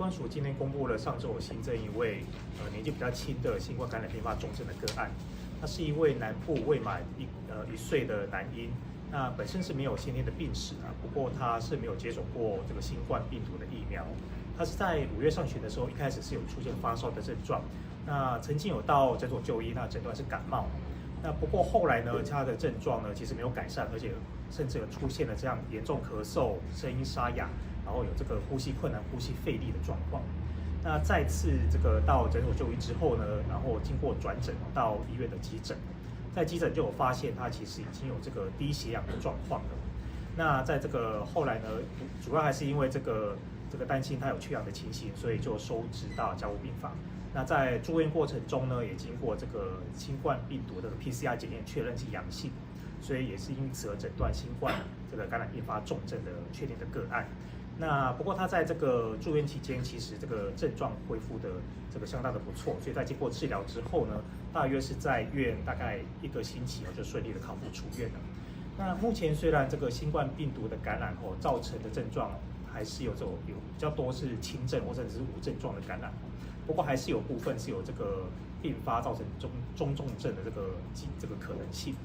关署今天公布了上周有新增一位年纪比较轻的新冠感染并发重症的个案，他是一位南部未满1岁的男婴，那本身是没有先天的病史啊，不过他是没有接种过这个新冠病毒的疫苗，他是在5月上旬的时候一开始是有出现发烧的症状，那曾经有到诊所就医，那诊断是感冒。那不过后来呢，他的症状呢其实没有改善，而且甚至有出现了这样严重咳嗽、声音沙哑，然后有这个呼吸困难、呼吸费力的状况。那再次这个到诊所就医之后呢，然后经过转诊到医院的急诊，在急诊就有发现他其实已经有这个低血氧的状况了。那在这个后来呢，主要还是因为这个担心他有缺氧的情形，所以就收治到加护病房。那在住院过程中呢，也经过这个新冠病毒的 PCR 检验确认是阳性，所以也是因此而诊断新冠这个感染并发重症的确定的个案。那不过他在这个住院期间，其实这个症状恢复的这个相当的不错，所以在经过治疗之后呢，大约是在院大概1个星期就顺利的康复出院了。那目前虽然这个新冠病毒的感染后造成的症状还是有比较多是轻症或者是无症状的感染，不过还是有部分是有这个并发造成中重症的这个可能性。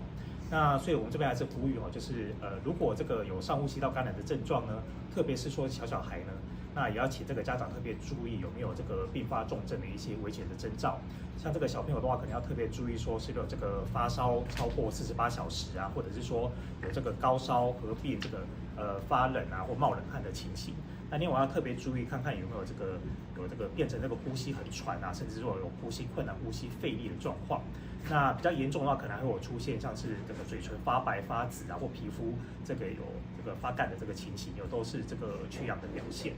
那所以我们这边还是呼吁就是如果这个有上呼吸道感染的症状呢，特别是说小孩呢，那也要请这个家长特别注意有没有这个并发重症的一些危险的征兆。像这个小朋友的话，可能要特别注意说是有这个发烧超过48小时啊，或者是说有这个高烧合并这个发冷啊或冒冷汗的情形。那另外要特别注意看看有没有这个变成这个呼吸很喘啊，甚至说有呼吸困难、呼吸费力的状况。那比较严重的话，可能还会有出现像是这个嘴唇发白发紫啊，或皮肤这个有这个发干的这个情形，都是这个缺氧的表现。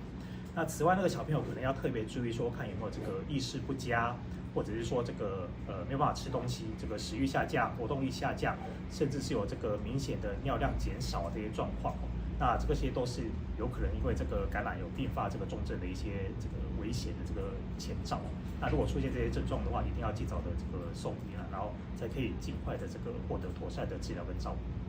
那此外，那个小朋友可能要特别注意说，看有没有这个意识不佳，或者是说这个没有办法吃东西，这个食欲下降、活动力下降，甚至是有这个明显的尿量减少这些状况。那这些都是有可能因为这个感染有并发这个重症的一些这个危险的这个前兆。那如果出现这些症状的话，一定要尽早的这个送医了，然后才可以尽快的这个获得妥善的治疗跟照顾。